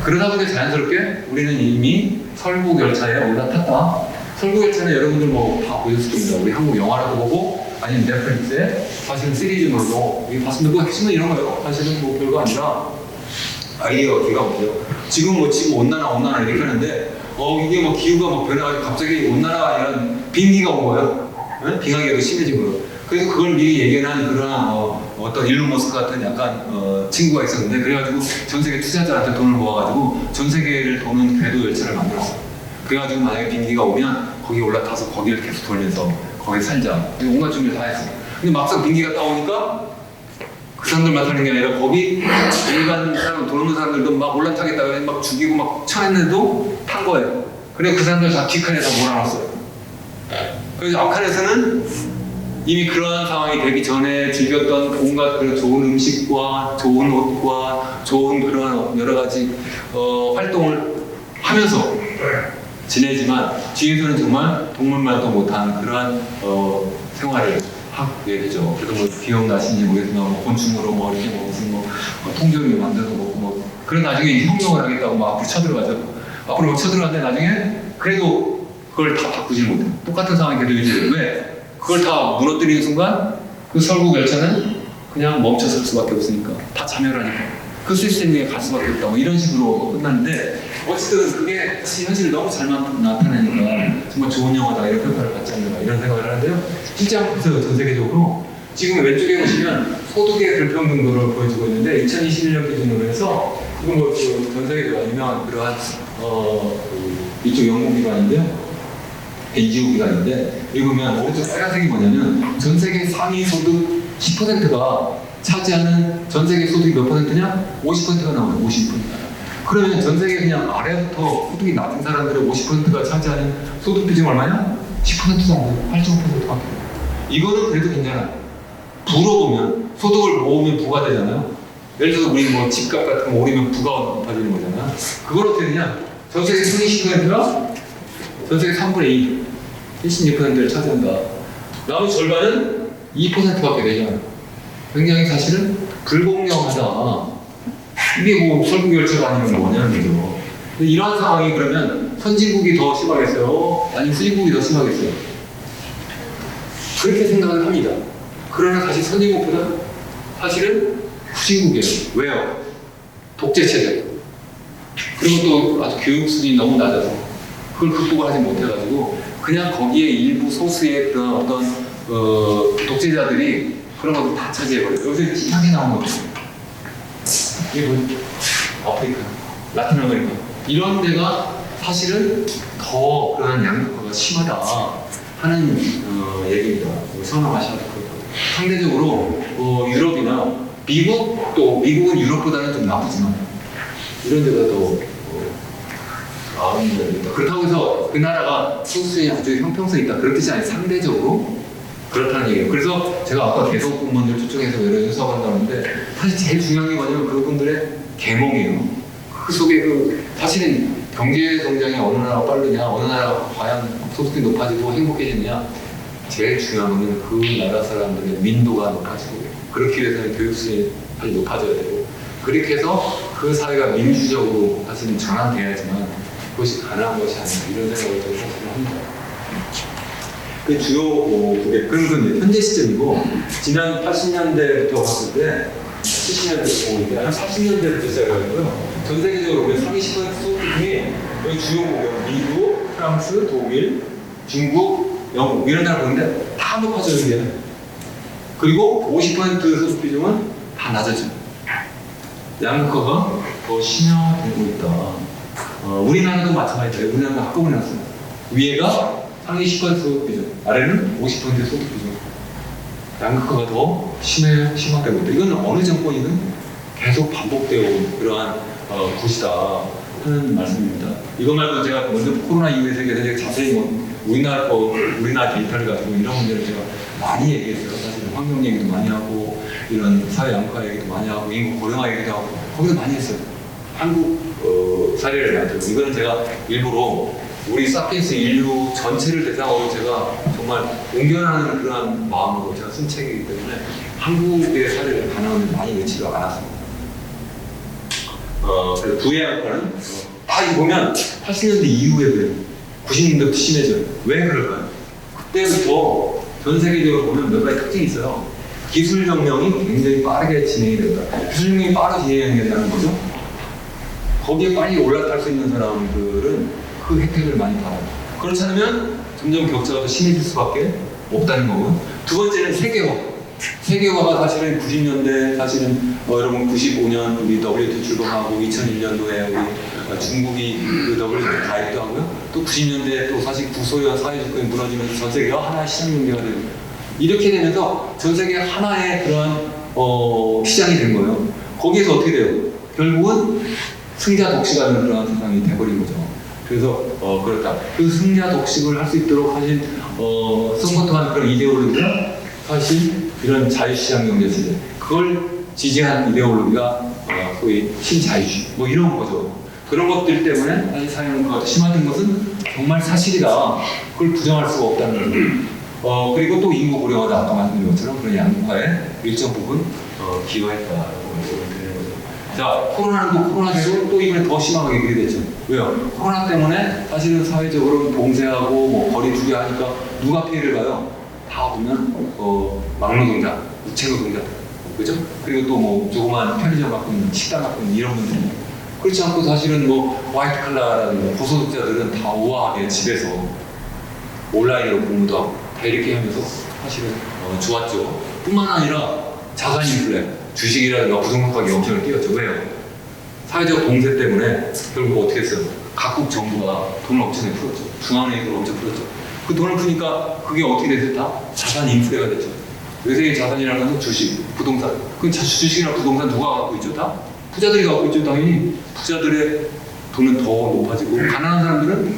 그러다 보니 자연스럽게 우리는 이미 설국열차에 올라탔다. 설국열차는 여러분들 뭐 다 보셨을 겁니다. 우리 한국 영화라도 보고 아니면 넷플릭스에 사실은 시리즈물로 우리 봤으면 그 핵심은 이런 거예요. 사실은 뭐 별거 아니라 아이디어가 기가 막혀요. 지금 뭐 지구 온난화 이렇게 하는데 이게 뭐 기후가 막 변해가지고 갑자기 온난화 이런 빙기가 온 거예요. 네? 빙하기가 더 심해진 거예요. 그래서 그걸 미리 예견한 그런 어떤 일론 머스크 같은 약간 친구가 있었는데 그래가지고 전 세계 투자자한테 돈을 모아가지고 전 세계를 도는 궤도 열차를 만들었어요. 그래가지고 만약에 빙기가 오면 거기 올라타서 거기를 계속 돌면서 거기 살자. 온갖 준비를 다 했어요. 근데 막상 빙기가 따오니까 그 사람들만 타는 게 아니라 거기 일반 사람 도는 사람들도 막 올라타겠다고 해서 막 죽이고 막 쳐냈는데도 탄 거예요. 그래 그 사람들 다 뒷칸에서 몰아놨어요. 그래서 앞칸에서는 이미 그러한 상황이 되기 전에 즐겼던 온갖 그런 좋은 음식과 좋은 옷과 좋은 그런 여러 가지 활동을 하면서 지내지만 뒤에서는 정말 동물만도 못한 그러한 생활을 하게 되죠. 그래서 뭐 기억나시는지 모르겠지만 뭐 곤충으로 뭐 이렇게 뭐 무슨 뭐 통조림을 만들어서 먹고 뭐 그런 나중에 혁명을 하겠다고 막 앞으로 쳐들어가죠. 앞으로 쳐들어갔는데 나중에 그래도 그걸 다 바꾸지 못해. 똑같은 상황이 계속 유지돼요. 왜? 그걸 다 무너뜨리는 순간 그 설국 열차는 그냥 멈춰설 수밖에 없으니까 다 자멸하니까 그 시스템에 갈 수밖에 없다. 뭐 이런 식으로 끝났는데 어쨌든 그게 사실 현실을 너무 잘 나타내니까 정말 좋은 영화다 이런 평가를 받지 않는가 이런 생각을 하는데요. 실제 한번 보세요. 전 세계적으로 지금 왼쪽에 보시면 소득의 불평등도를 보여주고 있는데 2021년 기준으로 해서 이건 뭐전 세계적으로 유명한 그러한 이쪽 연구기관인데요. NGO 기관인데 여기 보면 오른쪽 빨간색이 뭐냐면 전 세계 상위 소득 10%가 차지하는 전 세계 소득이 몇 %냐? 50%가 나와요. 50%. 그러면 전 세계 그냥 아래부터 소득이 낮은 사람들의 50%가 차지하는 소득 비중이 얼마냐? 10%도 안 돼요. 8.5%밖에. 이거는 그래도 괜찮아요. 부로 보면 소득을 모으면 부가 되잖아요. 예를 들어서 우리 뭐 집값 같은 거 오르면 부가 높아지는 거잖아. 그걸 어떻게 되냐? 전 세계 상위 10%가 전 세계 3분의 2, 76%를 차지한다. 나머지 절반은 2%밖에 되잖아요. 굉장히 사실은 불공정하다. 이게 뭐 설국열차가 아니면 뭐냐는 거죠. 근데 이러한 상황이 그러면 선진국이 더 심하겠어요? 아니면 후진국이 더 심하겠어요? 그렇게 생각을 합니다. 그러나 사실 선진국보다 사실은 후진국이에요. 왜요? 독재체제. 그리고 또 아주 교육 수준이 너무 낮아서 그걸 극복을 하지 못해가지고 그냥 거기에 일부 소수의 그런 어떤 독재자들이 그런 것도 다 차지해버려요. 여기서 진하게 나온 거죠. 이게 뭐 아프리카, 라틴 아메리카 이런 데가 사실은 더 그런 양극화가 심하다 하는 얘기입니다. 서남아시아도 그렇고 상대적으로 유럽이나 미국 또 미국은 유럽보다는 좀 나쁘지만 이런 데가 더 그렇다고 해서 그 나라가 소수의 아주 형평성이 있다 그런 뜻이 아니라 상대적으로 그렇다는 얘기예요. 그래서 제가 아까 개성 공무원들 초청해서 여러 수업한다고 했는데 사실 제일 중요한 게 뭐냐면 그분들의 계몽이에요. 그 속에 사실은 경제 성장이 어느 나라가 빠르냐 어느 나라가 과연 소득이 높아지고 행복해지느냐 제일 중요한 거는 그 나라 사람들의 민도가 높아지고 그렇기 위해서는 교육 수준이 빨리 높아져야 되고 그렇게 해서 그 사회가 민주적으로 사실은 전환돼야지만 그것이 가능한 것이 아닌가 이런 생각을 저는 사실 합니다. 그 주요 그게 그건 현재 시점이고 지난 80년대부터 봤을 때 70년대 보고 있는데 한 40년대부터 시작해가지고요. 전 세계적으로 우리 상위 10% 소득 중에 여기 주요 국가 미국, 프랑스, 독일, 중국, 영국 이런 나라 보는데 다 높아져요 이게. 그리고 50% 소득 비중은 다 낮아져요. 양극화가 더 심화되고 있다. 우리나라도 마찬가지예요. 우리나라도 한꺼번에 났어요. 위에가 상위 10% 소득 비중, 아래는 50% 소득 비중. 양극화가 더 심화되고 있다. 이건 어느 정권이든 계속 반복되어 온 그러한 것이다 하는 말씀입니다. 이거 말고 제가 먼저 코로나 이후에 세계에서 자세히 우리나라 데이터를 가지고 이런 문제를 제가 많이 얘기했어요. 사실 환경 얘기도 많이 하고 이런 사회 양극화 얘기도 많이 하고 인구 고령화 얘기도 하고 거기서 많이 했어요. 한국 사례를 가지고 이거는 제가 일부러 우리 사피엔스 인류 전체를 대상으로 제가 정말 옹견하는 그런 마음으로 제가 쓴 책이기 때문에 한국의 사례를 가능하면 많이 넣지도 않았습니다. 그래서 부해양파는 이 보면 80년대 이후에 그래요. 90년대부터 심해져요. 왜 그럴까요? 그때부터 전 세계적으로 보면 몇 가지 특징이 있어요. 기술혁명이 굉장히 빠르게 진행이 된다. 기술혁명이 빠르게 진행이 된다는 거죠. 거기에 빨리 올라탈 수 있는 사람들은 그 혜택을 많이 받아요. 그렇지 않으면 점점 격차가 더 심해질 수밖에 없다는 거고. 두 번째는 세계화. 세계화가 사실은 90년대, 사실은 여러분 95년 우리 WTO 출범하고 2001년도에 우리 중국이 그 WTO 가입도 하고요. 또 90년대에 또 사실 구소련 사회주권이 무너지면서 전 세계가 하나의 시장 경제가 되고 이렇게 되면서 전 세계 하나의 그런 시장이 된 거예요. 거기에서 어떻게 돼요? 결국은 승자 독식하는 그런 세상이 돼버린 거죠. 그래서 그렇다. 그 승자 독식을 할 수 있도록 사실 서포트하는 그런 이데올로기가 사실 이런 자유시장 경제 시대 그걸 지지한 이데올로기가 소위 신자유주의 뭐 이런 거죠. 그런 것들 때문에 사실 사회문화가 심화된 것은 정말 사실이다. 그걸 부정할 수가 없다는 거죠. 그리고 또 인구 고령화다 아까 말씀드린 것처럼 그런 양극화에 일정 부분 기여했다라고 말씀을 드리는 거죠. 자, 코로나는 또 코로나대로 또 이번에 더 심하게 얘기됐죠. 왜요? 코로나 때문에 사실은 사회적으로 봉쇄하고 뭐 거리 두기 하니까 누가 피해를 봐요? 다 보면 막노동자, 우체노동자, 그죠? 그리고 또 뭐 조그만 편의점 갖고 있는 식당 갖고 있는 이런 분들. 그렇지 않고 사실은 뭐 화이트 칼라라든가 고소득자들은 다 우아하게 집에서 온라인으로 공부도 하고 다 이렇게 하면서 사실은 좋았죠. 뿐만 아니라 자산 인플레, 주식이라든가 부동산 가격이 엄청 뛰었죠. 왜요? 사회적 봉쇄 때문에 결국 어떻게 했어요? 각국 정부가 돈을 엄청 풀었죠. 중앙은행으로 엄청 풀었죠. 그 돈을 푸니까 그게 어떻게 됐다? 자산 인플레가 됐죠. 요새 자산이라는 건 주식, 부동산. 그 주식이나 부동산 누가 갖고 있죠? 다? 부자들이 갖고 있죠. 당연히 부자들의 돈은 더 높아지고 가난한 사람들은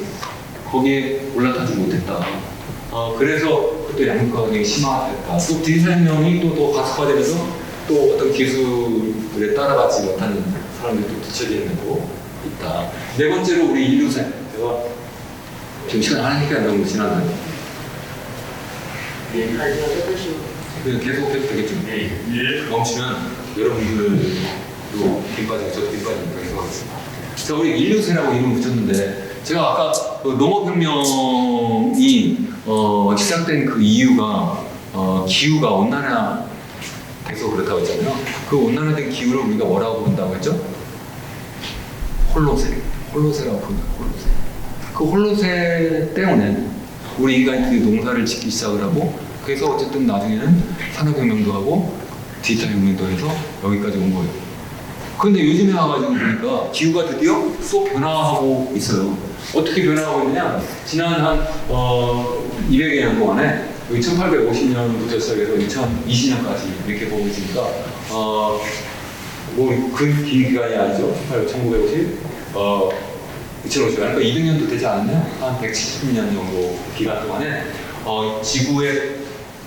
거기에 올라타지 못했다. 그래서 또 양극화가 굉장히 심화됐다. 또 디지털혁명이 또 가속화되면서 또 어떤 기술에 따라가지 못하는 사람들이 또 뒤처지고 있다. 네 번째로 우리 인류세. 제가 지금 시간 하니까 너무 지나가요. 네, 그냥 계속 해도 되겠죠? 네. 멈추면 여러분들도 빈 빠지고 저도 빈 빠지니까 계속 하겠습니다. 자, 우리 인류세라고 이름 붙였는데 제가 아까 농업혁명이 시작된 그 이유가 기후가 온난화 돼서 그렇다고 했잖아요. 그 온난화된 기후를 우리가 뭐라고 부른다고 했죠? 홀로세라고 부릅니다. 그 홀로세 때문에 우리 인간이 농사를 짓기 시작을 하고 그래서 어쨌든 나중에는 산업혁명도 하고 디지털혁명도 해서 여기까지 온 거예요. 근데 요즘에 와가지고 보니까 기후가 드디어 또 변화하고 있어요. 어떻게 변화하고 있느냐? 지난 한 200여 년 동안에 1850년부터 시작해서 2020년까지 이렇게 보고 있으니까 뭐 그 긴 기간이 아니죠. 1950, 2050, 그러니까 200년도 되지 않았나요? 한 170년 정도 기간 동안에 지구의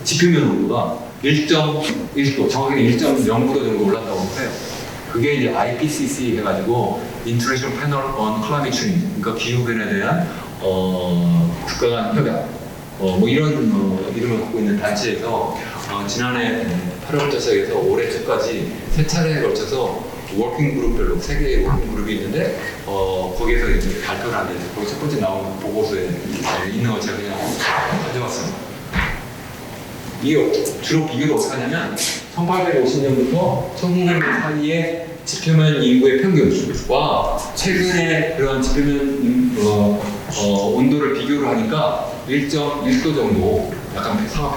지표면 온도가 1.1도, 정확하게 1.0도 정도 올랐다고 해요. 그게 이제 IPCC 해가지고 International Panel on Climate Change, 그러니까 기후 변화에 대한 국가 간 협약, 뭐 이런 이름을 갖고 있는 단체에서 지난해 8월부터 시작해서 올해 초까지 세 차례에 걸쳐서 워킹 그룹별로 세 개의 워킹 그룹이 있는데 거기에서 이제 발표를 하는데 거기 첫 번째 나온 보고서에 있는 거 제가 그냥 가져왔습니다. 이게 주로 비교를 어떻게 하냐면 1850년부터 1900년 사이의 지표면 인구의 평균과 최근에 그런 지표면 온도를 비교를 하니까 1.1도 정도 약간 상하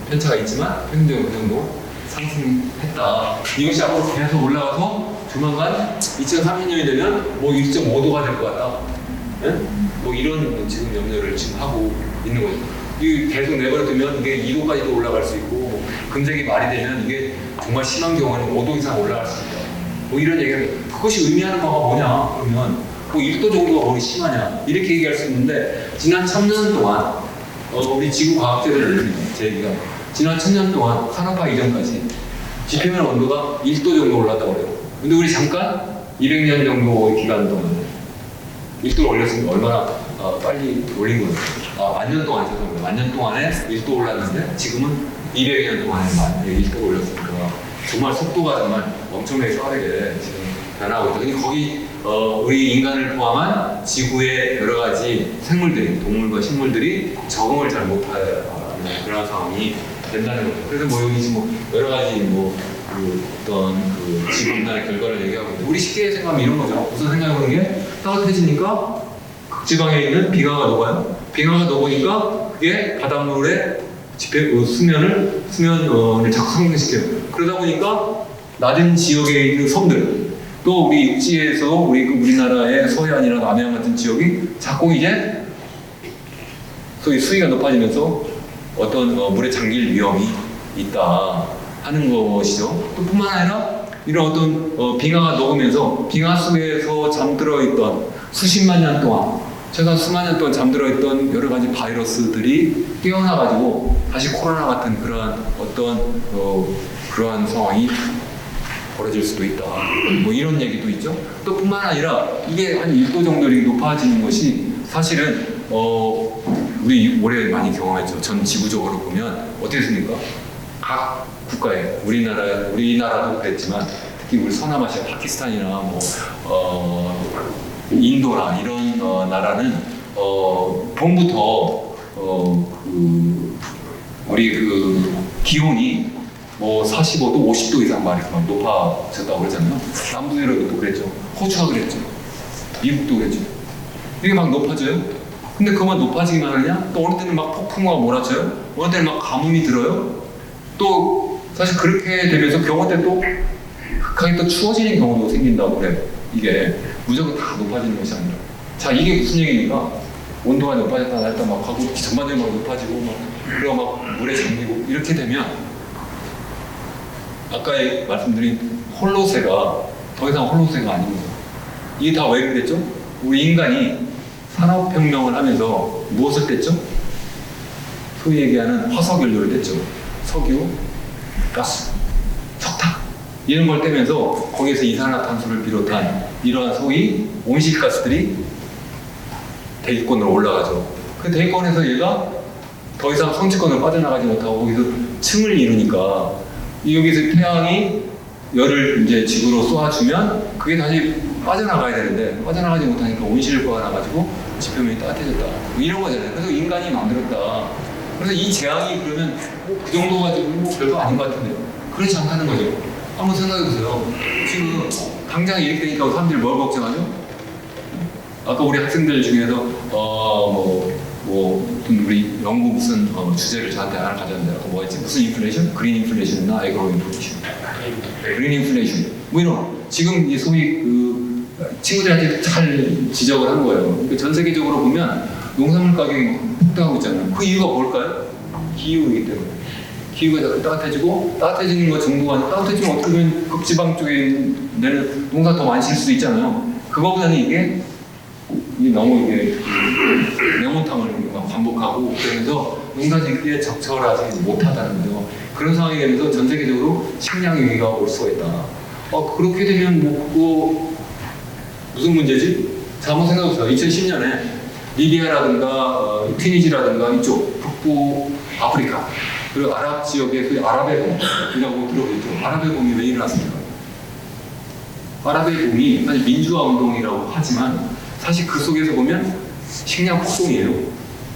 편차가 있지만 평균적으로 그 정도 상승했다. 이것이 앞으로 계속 올라가서 조만간 2030년이 되면 뭐 1.5도가 될 것 같다. 네? 뭐 이런 지금 염려를 지금 하고 있는 거죠. 이 계속 내버려두면 이게 2도까지도 올라갈 수 있고 뭐 금색이 말이 되면 이게 정말 심한 경우는 5도 이상 올라갈 수 있다. 뭐 이런 얘기를 그것이 의미하는 바가 뭐냐 그러면 뭐 1도 정도가 거의 심하냐 이렇게 얘기할 수 있는데 지난 1000년 동안 우리 지구 과학자들 제 얘기가 지난 1000년 동안 산업화 이전까지 지표면 온도가 1도 정도 올랐다고 그래요. 근데 우리 잠깐 200년 정도 기간 동안 1도 올렸으니까 얼마나 빨리 올린 거예요. 만년 동안 죄송합니다. 만년 동안에 1도 올랐는데 지금은 200년 동안에 1도 올렸으니까 정말 속도가 정말 엄청나게 빠르게 지금 변하고 있다. 거기 우리 인간을 포함한 지구의 여러 가지 생물들이, 동물과 식물들이 적응을 잘 못하는 그런 상황이 된다는 거죠. 그래서 뭐 여기 지금 여러 가지 어떤 지구온난화 결과를 얘기하고 있는데, 우리 쉽게 생각하면 이런 거죠. 우선 생각해보는 게, 따뜻해지니까 극지방에 있는 빙하가 녹아요. 빙하가 녹으니까 그게 바닷물의 수면을 자꾸 상승시켜요. 그러다 보니까 낮은 지역에 있는 섬들, 또 우리 육지에서 우리나라의 서해안이나 남해안 같은 지역이 자꾸 이제 소위 수위가 높아지면서 어떤 물에 잠길 위험이 있다 하는 것이죠. 또 뿐만 아니라 이런 어떤 빙하가 녹으면서 빙하 속에서 잠들어 있던 수십만 년 동안, 최근 수만 년 동안 잠들어 있던 여러 가지 바이러스들이 깨어나가지고 다시 코로나 같은 그러한 어떤 그러한 상황이 벌어질 수도 있다. 뭐 이런 얘기도 있죠. 또 뿐만 아니라 이게 한 1도 정도 높아지는 것이 사실은 우리 올해 많이 경험했죠. 전 지구적으로 보면 어떻게 됐습니까? 각 국가에 우리나라도 그랬지만 특히 우리 서남아시아 파키스탄이나 인도나 이런 나라는 봄부터 우리 기온이 45도, 50도 이상 막 높아졌다고 그러잖아요. 남부 유럽도 그랬죠. 호주가 그랬죠. 미국도 그랬죠. 이게 막 높아져요. 근데 그만 높아지기만 하느냐? 또 어느 때는 막 폭풍우가 몰아쳐요. 어느 때는 막 가뭄이 들어요. 또 사실 그렇게 되면서 경우 때 또 극하게 또 추워지는 경우도 생긴다고 그래요. 이게 무조건 다 높아지는 것이 아니라. 자, 이게 무슨 얘기입니까? 온도가 높아졌다 낮다 막 하고 전반적으로 막 높아지고 그리고 막 물에 잠기고 이렇게 되면 아까 말씀드린 홀로세가 더 이상 홀로세가 아닙니다. 이게 다 왜 그랬죠? 우리 인간이 산업혁명을 하면서 무엇을 뗐죠? 소위 얘기하는 화석연료를 뗐죠. 석유, 가스, 석탄 이런 걸 떼면서 거기에서 이산화탄소를 비롯한 이러한 소위 온실가스들이 대기권으로 올라가죠. 그 대기권에서 얘가 더 이상 성취권을 빠져나가지 못하고 거기서 층을 이루니까 여기서 태양이 열을 이제 지구로 쏘아주면 그게 다시 빠져나가야 되는데 빠져나가지 못하니까 온실가가 나가지고 지표면이 따뜻해졌다. 이런 거잖아요. 그래서 인간이 만들었다. 그래서 이 재앙이 그러면 그 정도 가지고 별거 아닌 것 같은데요. 그렇지 않다는 거죠. 한번 생각해보세요. 지금 당장 이렇게 되니까 사람들이 뭘 걱정하죠? 아까 우리 학생들 중에서 우리 연구 무슨 주제를 저한테 하나 가졌는데 아까 뭐였지? 무슨 인플레이션? 그린 인플레이션이나 에그로 인플레이션. 그린 인플레이션. 뭐 이런 지금 이 소위 친구들한테 잘 지적을 한 거예요. 그러니까 전 세계적으로 보면 농산물 가격이 폭등하고 있잖아요. 그 이유가 뭘까요? 기후이기 때문에. 기후가 자꾸 따뜻해지고 따뜻해지는 것 정도가 따뜻해지면 어떻게 보면 극지방 쪽에 내는 농사 더 많이 질 수도 있잖아요. 그거보다는 이게 너무 이게 명운탕을 반복하고 그러면서 농사 짓기에 적절하지 못하다는 거죠. 그런 상황이 되면서 전 세계적으로 식량 위기가 올 수가 있다. 그렇게 되면 무슨 문제지? 자, 한번 생각해보세요. 2010년에 리비아라든가 튀니지라든가 이쪽 북부 아프리카 그리고 아랍 지역의 그 아랍의 봄이라고 들어보죠. 아랍의 봄이 왜 일어났습니까? 아랍의 봄이 사실 민주화 운동이라고 하지만 사실 그 속에서 보면 식량 폭동이에요.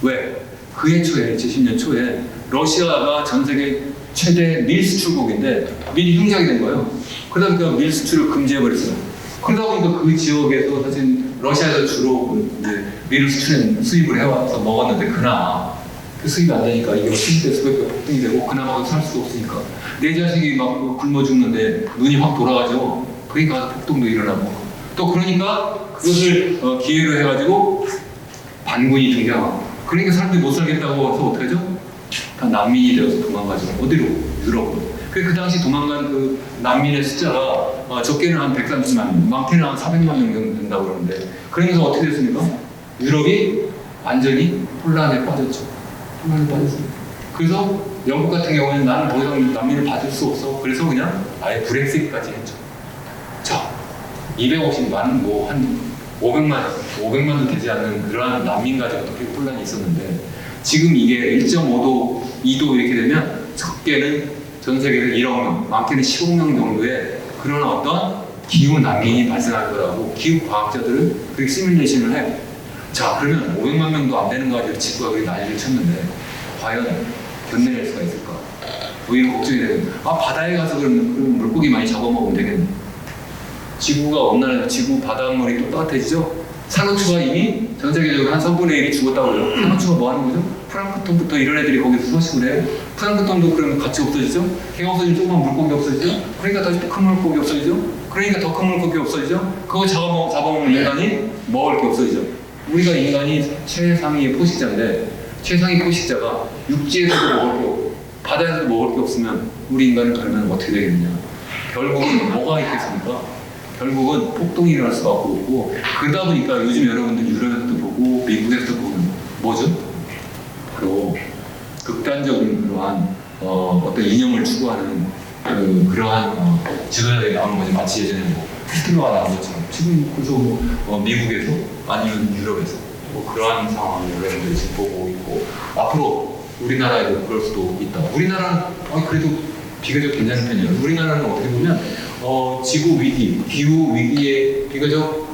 왜? 그해 초에 2010년 초에 러시아가 전 세계 최대 밀 수출국인데 밀이 흉작이 된 거예요. 그러다 보니까 밀 수출을 금지해버렸어요. 그러다 보니까 그 지역에서 사실 러시아에서 주로 이제 밀을 수입을 해와서 먹었는데 그나마 그 수입이 안 되니까 이게 수입 때 수입이 폭등이 되고 그나마 살 수도 없으니까 내 자식이 막 굶어 죽는데 눈이 확 돌아가죠. 그러니까 폭동도 일어나고 또 그러니까 그것을 기회로 해가지고 반군이 등장하고 그러니까 사람들이 못 살겠다고 해서 어떻게 하죠? 다 난민이 되어서 도망가죠. 어디로? 유럽으로. 그 당시 도망간 그 난민의 숫자가 적게는 한 130만, 많게는 한 400만 명 정도 된다고 그러는데 그러면서 어떻게 됐습니까? 유럽이 완전히 혼란에 빠졌죠. 혼란에 빠졌습니다. 그래서 영국 같은 경우는 나는 더 이상 난민을 받을 수 없어. 그래서 그냥 아예 브렉시트까지 했죠. 자, 250만, 한 500만도 되지 않는 그러한 난민 가지고도 꽤 혼란이 있었는데 지금 이게 1.5도, 2도 이렇게 되면 적게는 전 세계에서 1억 명, 많게는 10억 명 정도의 그런 어떤 기후 난민이 발생할 거라고 기후 과학자들은 그렇게 시뮬레이션을 해요. 자, 그러면 500만 명도 안 되는 거 가지고 지구가 그렇게 난리를 쳤는데 과연 견뎌낼 수가 있을까? 오히려 걱정이 되는. 아, 바다에 가서 그럼 물고기 많이 잡아먹으면 되겠네. 지구가 온난해서 지구 바닷물이 또 따뜻해지죠? 산호초가 이미 전 세계적으로 한 3분의 1이 죽었다고 그래요. 산호초가 뭐 하는 거죠? 플랑크톤부터 이런 애들이 거기서 서식을 해요. 플랑크톤도 그러면 같이 없어지죠? 걔가 없어지면 조그만 물고기 없어지죠? 그러니까 더 큰 물고기 없어지죠? 그러니까 더 큰 물고기 없어지죠? 그거 잡아먹는 인간이 먹을 게 없어지죠? 우리가 인간이 최상위의 포식자인데 최상위 포식자가 육지에서도 먹을 게 없고 바다에서도 먹을 게 없으면 우리 인간은 그러면 어떻게 되겠느냐? 결국은 뭐가 있겠습니까? 결국은 폭동이 일어날 수밖에 없고 그러다 보니까 요즘 여러분들 유럽에서도 보고 미국에서도 보면 뭐죠? 바로 극단적인 그러한 어떤 이념을 추구하는 그러한 지도자들이 나오는 거죠. 마치 예전에 뭐 히틀러가 나온 것처럼 지금 그래서 미국에서 아니면 유럽에서 뭐 그러한 상황을 여러분들이 지금 보고 있고 앞으로 우리나라에도 그럴 수도 있다. 우리나라는 그래도 비교적 괜찮은 편이에요. 우리나라는 어떻게 보면 지구 위기, 기후 위기에 비교적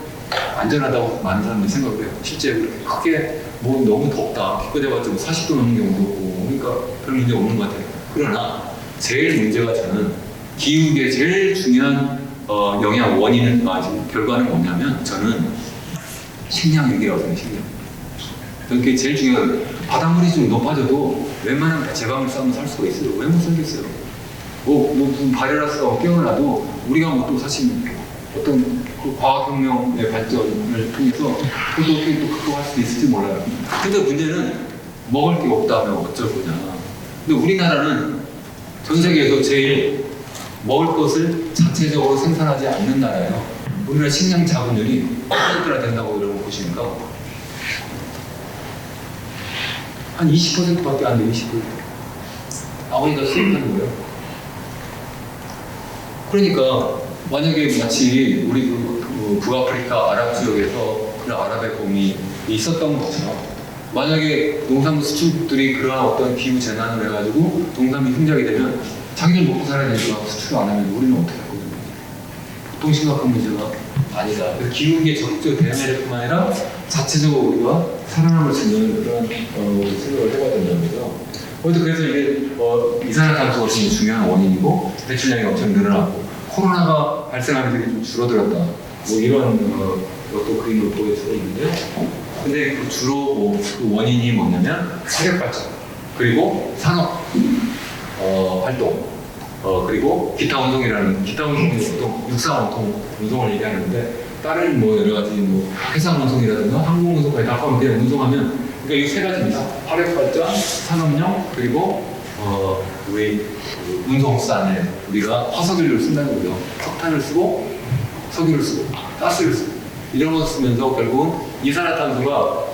안전하다고 많은 사람들이 생각을 해요. 실제 그렇게 크게 뭐 너무 덥다, 기껏해봤자 40도 넘는 경우도 없고, 그러니까 별 문제 없는 것 같아요. 그러나 제일 문제가 저는 기후의 제일 중요한 영향 원인은 결과는 뭐냐면 저는 식량 위기라고 생각해요. 식량. 그게 제일 중요한 바닷물이 좀 높아져도 웬만하면 제방을 쌓으면 살 수가 있어요. 왜 못 살겠어요? 무슨 바이러스가 깨어나도 우리가 뭐 또 사실 어떤 그 과학혁명의 발전을 통해서 그것도 어떻게 또 극복할 수도 있을지 몰라요. 근데 문제는 먹을 게 없다면 어쩔 거냐. 근데 우리나라는 전 세계에서 제일 먹을 것을 자체적으로 생산하지 않는 나라예요. 우리나라 식량 자본율이 몇 %나 된다고 여러분 보시니까 한 20%밖에 안 돼요. 20%. 나머지가 수입하는 거예요. 그러니까 만약에 마치 우리 북아프리카 아랍 지역에서 그런 아랍의 봄이 있었던 것처럼 만약에 농산물 수출들이 그러한 어떤 기후 재난을 해가지고 농산물이 흥작이 되면 자기들 먹고 살아야 되니까 수출을 안 하면 우리는 어떻게 할 거거든요. 보통 심각한 문제가 아니다. 그래서 기후에 적극적으로 대응할 뿐만 아니라 자체적으로 우리가 살아남을 수 있는 그런 생각을 해봐야 된다는 거죠. 그래서 이게 이산화탄소가 굉장히 중요한 원인이고 배출량이 엄청 늘어나고 코로나가 발생하는 게 좀 줄어들었다. 뭐 이런 것도 그림으로 보일 수가 있는데요. 근데 그 주로 그 원인이 뭐냐면 사력 발전 그리고 산업 활동 그리고 기타 운송이라는 기타 운송이 보통 육상 운송을 얘기하는데 다른 뭐 여러 가지 뭐 해상 운송이라든가 항공 운송까지 다 포함해 운송하면 그러니까 이 세 가지입니다. 화력 발전, 산업용 그리고 우리 운송수단에 우리가 화석연료를 쓴다는 거죠. 석탄을 쓰고 석유를 쓰고 가스를 쓰고 이런 거 쓰면서 결국은 이산화탄소가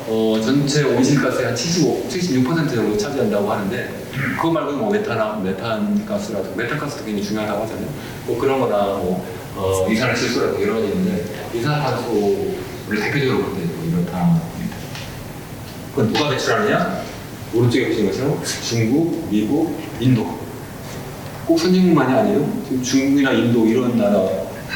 전체 온실가스의 한 76% 정도 차지한다고 하는데 그거 말고는 뭐 메탄 가스라든가 메탄 가스도 굉장히 중요하다고 하잖아요. 뭐 그런 거나 뭐 이산화질소라든가 여러 가지 있는데 이산화탄소를 대표적으로 볼 때 이렇다. 그건 누가 배출하느냐? 오른쪽에 보시는 것처럼 중국, 미국, 인도. 꼭 선진국만이 아니에요. 지금 중국이나 인도 이런 나라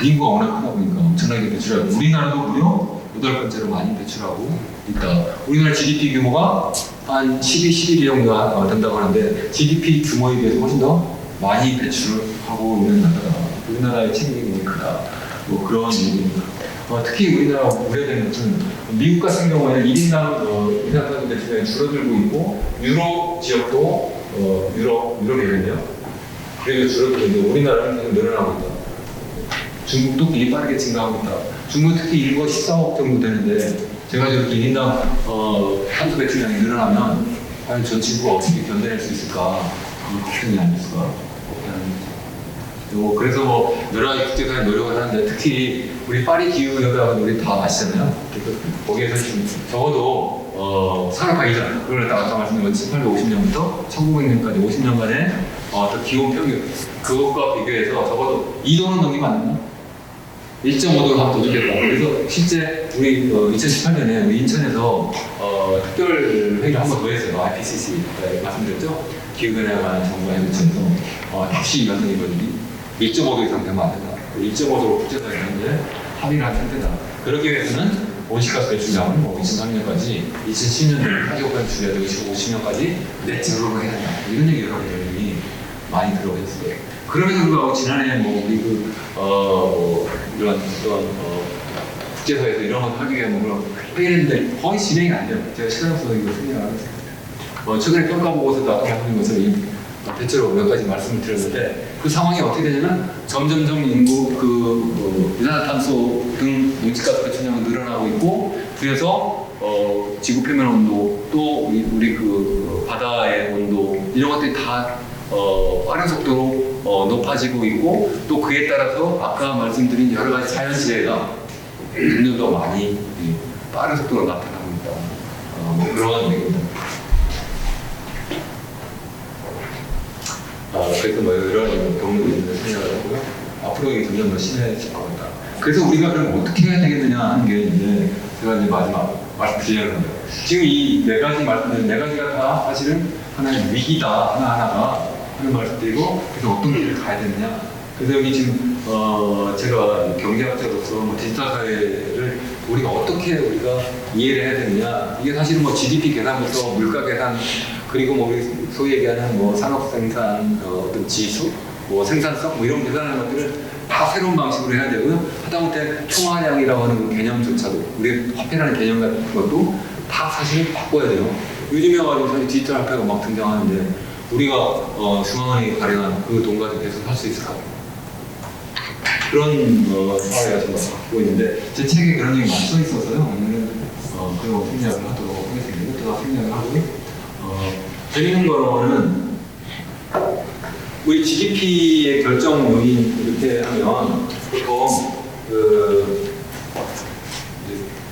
인구가 워낙 크다 보니까 엄청나게 배출하고 우리나라도 무려 8번째로 많이 배출하고 있다. 우리나라 GDP 규모가 한 12, 11위 정도 된다고 하는데 GDP 규모에 비해서 훨씬 더 많이 배출하고 있는 나라다. 우리나라의 책임이 크다. 뭐 그런 얘기입니다. 특히 우리나라 우려되는 것은 미국 같은 경우에는 1인당 이산화탄소 배출량이 줄어들고 있고 유럽 지역도 유럽이거든요. 그래도 줄어들고 있는데 우리나라는 계속 늘어나고 있다. 중국도 굉장히 빠르게 증가하고 있다. 중국 특히 인구가 14억 정도 되는데 제가 저렇게 1인당 탄소 배출량이 늘어나면 과연 전 지구가 어떻게 견뎌낼 수 있을까 걱정이 아닐까. 그래서 뭐 여러 가지 국제적인 노력을 하는데 특히 우리 파리 기후협약은 우리 다 아시잖아요. 그래서 거기에서 지금 적어도 산업화 이전 그걸 아까 말씀드린 1850년부터 1900년까지 50년간의 기온 평균 그것과 비교해서 적어도 2도는 넘기면 안 된다. 1.5도를 한번 더 주겠다. 그래서 실제 우리 2018년에 우리 인천에서 특별 회의를 한 번 더 했어요. IPCC 말씀드렸죠. 기후변화에 관한 정부와 협의체에서 혹시 이런 얘기거든요. 1.5도 이상 되면 안 된다. 1.5도 국제사회가 이제 합의를 한 상태다. 그러기 위해서는 온실가스 배출량을 뭐 2030년까지 2010년도에 80% 줄여야 되고 2050년까지 넷제로로 해야 한다. 이런 얘기 여러 가지 많이 들어오셨어요. 그럼에도 불구하고 지난해 뭐 우리 이런 어떤 국제사회에서 이런 걸 하기 위해 뭐 회의했는데 거의 진행이 안 돼요. 제가 시간없어서 이거 생략을 하겠습니다. 최근에 평가 보고서도 아까 말씀드린 것처럼 대체로 몇 가지 말씀을 드렸는데 그 상황이 어떻게 되냐면 점점점 인구 이산화탄소 등 온실가스 배출량은 늘어나고 있고 그래서 지구 표면 온도 또 우리 바다의 온도 이런 것들이 다 빠른 속도로 높아지고 있고 또 그에 따라서 아까 말씀드린 여러 가지 자연재해가 점점 더 많이 빠른 속도로 나타나고 있다. 그런 얘기입니다. 그래서 뭐 이런 경우도 있는데 생각을 하고요. 앞으로 이게 점점 더 심해질 것 같다. 그래서 우리가 그럼 어떻게 해야 되겠느냐 하는 게 이제 제가 이제 마지막 말씀드리려는 건데요. 지금 이 네 가지 말씀드린 네 가지가 다 사실은 하나의 위기다 하나하나가 하는 말씀드리고 그래서 어떤 길을 가야 되느냐. 그래서 여기 지금 제가 경제학자로서 뭐 디지털 사회를 우리가 어떻게 우리가 이해를 해야 되느냐. 이게 사실은 뭐 GDP 계산부터 물가 계산 그리고 뭐 우리 소위 얘기하는 뭐 산업 생산 어떤 지수, 뭐 생산성 뭐 이런 계산하는 것들을 다 새로운 방식으로 해야 되고요. 하다못해 총화량이라고 하는 그 개념조차도 우리 화폐라는 개념 같은 것도 다 사실 바꿔야 돼요. 요즘에 와가지고 사실 디지털 화폐가 막 등장하는데 우리가 중앙은행이 발행한 그 돈 가지고 계속 할 수 있을까? 그런 사회가 지금 바뀌고 있는데 제 책에 그런 얘기 많이 써 있어서요. 오늘은 그런 생략을 하도록 하겠습니다. 이것도 다 생략을 하고 재밌는 거는 우리 GDP의 결정 요인 이렇게 하면 보통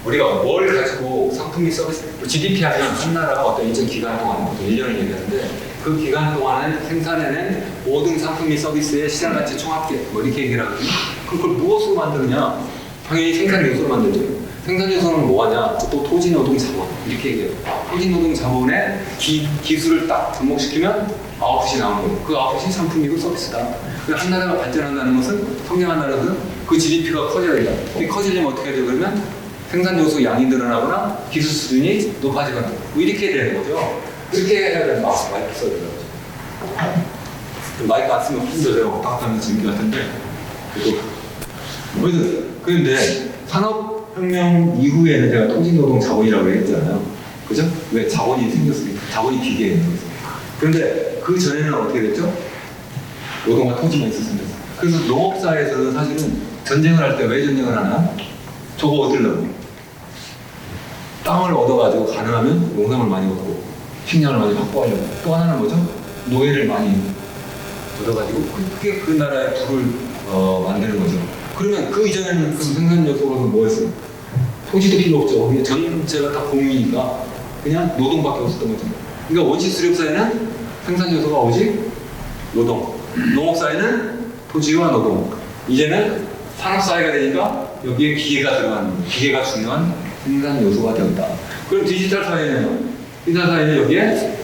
우리가 뭘 가지고 상품 및 서비스 GDP 하면 한 나라가 어떤 일정 기간 동안 보통 1년을 얘기하는데 그 기간 동안에 생산해낸 모든 상품 및 서비스의 시장 가치 총합계 뭐 이렇게 얘기를 하거든요. 그걸 무엇으로 만드느냐? 당연히 생산 요소로 만들죠. 생산 요소는 뭐하냐? 또 토지 노동 자본 이렇게 얘기해요. 토지 노동 자본의 기술을 딱 접목시키면 아웃풋이 나오는 거예요. 그 아웃풋이 상품이고 서비스다. 한 나라가 발전한다는 것은 성장한 나라는 그 GDP가 커져야 된다. 커지려면 어떻게 해야 되고 그러면 생산 요소 양이 늘어나거나 기술 수준이 높아지거나 뭐 이렇게 되는 거죠. 그렇게 해야 되는 마이크 써야 되는 거죠. 마이크 안 쓰면 힘들어요. 왔다 갔다 하면 재밌게 같은데 그런데 산업혁명 이후에는 제가 토지노동 자본이라고 했잖아요. 그죠? 왜? 자본이 생겼으니까. 자본이 기계예요. 그런데 그 전에는 어떻게 됐죠? 노동과 토지만 있었습니다. 그래서 농업사에서는 사실은 전쟁을 할 때 왜 전쟁을 하나? 저거 얻으려고. 땅을 얻어가지고 가능하면 농산물 많이 얻고 식량을 많이 확보하려고. 또 하나는 뭐죠? 노예를 많이 얻어가지고 그게 그 나라의 부를 만드는 거죠. 그러면 그 이전에는 그 생산 요소로서 뭐였어요? 토지도 필요 없죠. 그냥 전체가 다 공유니까 그냥 노동밖에 없었던 거죠. 그러니까 원시 수렵사회는 생산 요소가 오직 노동, 농업사회는 토지와 노동. 이제는 산업사회가 되니까 여기에 기계가 들어가는 거예요. 기계가 중요한 생산 요소가 되었다. 그럼 디지털 사회는요? 디지털 사회는 여기에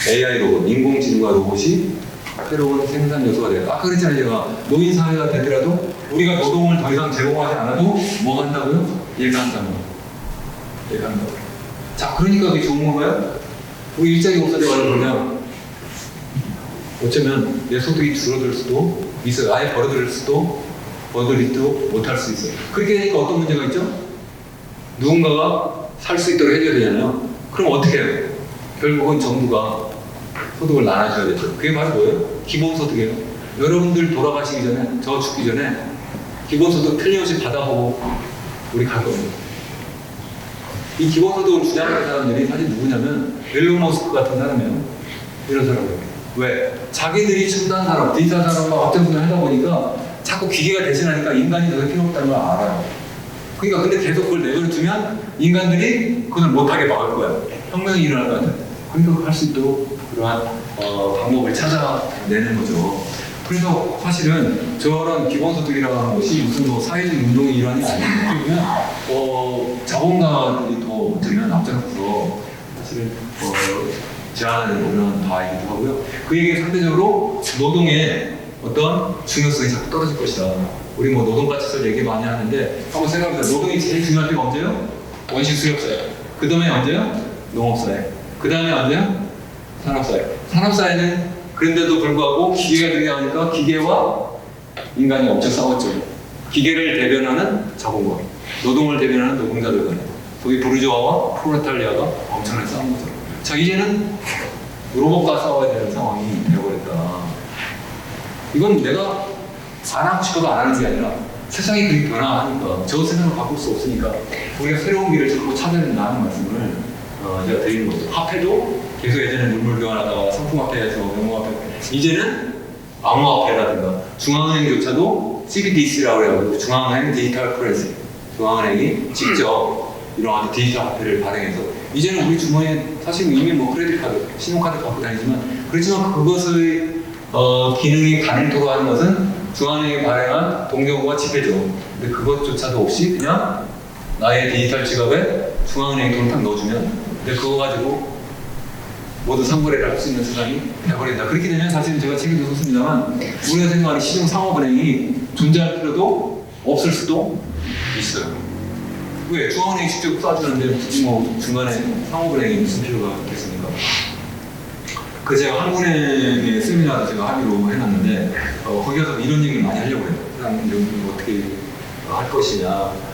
AI 로봇, 인공지능과 로봇이 새로운 생산 요소가 돼요. 아까 그랬잖아요. 제가 노인 사회가 되더라도 우리가 노동을 더 이상 제공하지 않아도 뭐 한다고요? 얘기한다고. 자, 그러니까 그게 좋은 건가요? 우리 일자리 없어져가 그러면 어쩌면 내 소득이 줄어들 수도 있어요. 아예 벌어들일 수도 벌어들이도 못할 수 있어요. 그렇게 되니까 어떤 문제가 있죠? 누군가가 살 수 있도록 해줘야 되잖아요. 그럼 어떻게 해요? 결국은 정부가 소득을 나눠줘야겠죠. 그게 바로 뭐예요? 기본소득이에요. 여러분들 돌아가시기 전에, 저 죽기 전에 기본소득 틀림없이 받아보고 우리 갈 겁니다. 이 기본소득을 주장하는 사람들이 사실 누구냐면 앨런 머스크 같은 사람이에요. 이런 사람이에요. 왜? 자기들이 첨단 산업, 디지털 산업과 확장성을 하다 보니까 자꾸 기계가 대신하니까 인간이 더 필요 없다는 걸 알아요. 그러니까 근데 계속 그걸 내버려두면 인간들이 그걸 못하게 막을 거야. 혁명이 일어날 거 같아요. 그러니까 그걸 할 수 있도록 그러한 방법을 찾아내는 거죠. 그래서 사실은 저런 기본소득이라고 하는 것이 무슨 뭐 사회적 운동의 일환이 아니에요. 그러면 자본가들이 더 어쩌면 앞장서서 사실은 제안하는 그런 바이기도 하고요. 그에게 상대적으로 노동의 어떤 중요성이 자꾸 떨어질 것이다. 우리 뭐 노동가치설 얘기 많이 하는데 한번 생각해보세요. 노동이 제일 중요한 때가 언제요? 원시 수렵사회. 그 다음에 언제요? 농업사회. 그 다음에 언제요? 산업사회. 산업사회는 그런데도 불구하고 기계가 등장하니까 기계와 인간이 엄청 싸웠죠. 기계를 대변하는 자본가, 노동을 대변하는 노동자들 간에 소위 부르주아와 프로레탈리아가 엄청나게 싸운 거죠. 자, 이제는 로봇과 싸워야 되는 상황이 되어버렸다. 이건 내가 안 하고 싶어도 안 하는 게 아니라 세상이 그렇게 변화하니까 저 세상을 바꿀 수 없으니까 우리가 새로운 길을 자꾸 찾아야 된다는 말씀을 제가 드리는 거죠. 화폐도 계속 예전에 물물 교환하다가 상품화폐에서 명목화폐, 이제는 암호화폐라든가 중앙은행조차도 CBDC라고 해가지고 중앙은행 디지털 커런시, 중앙은행이 직접 이런 아주 디지털 화폐를 발행해서 이제는 우리 주머니에 사실 이미 뭐 크레딧 카드, 신용카드 갖고 다니지만 그렇지만 그것의 기능이 가능토록 하는 것은 중앙은행이 발행한 동경과 지폐죠. 근데 그것조차도 없이 그냥 나의 디지털 지갑에 중앙은행 돈을 딱 넣어주면 근데 그거 가지고 모두 상거래를 할 수 있는 세상이 되어버린다. 그렇게 되면 사실 제가 책에도 썼습니다만 우리가 생각하는 시중 상업은행이 존재할 필요도 없을 수도 있어요. 왜? 중앙은행이 직접 쏴주는데 굳이 뭐 중간에 상업은행이 무슨 필요가 있겠습니까? 그 제가 한국은행의 세미나를 제가 하기로 해놨는데 거기 가서 이런 얘기를 많이 하려고 해요. 그냥 어떻게 할 것이냐.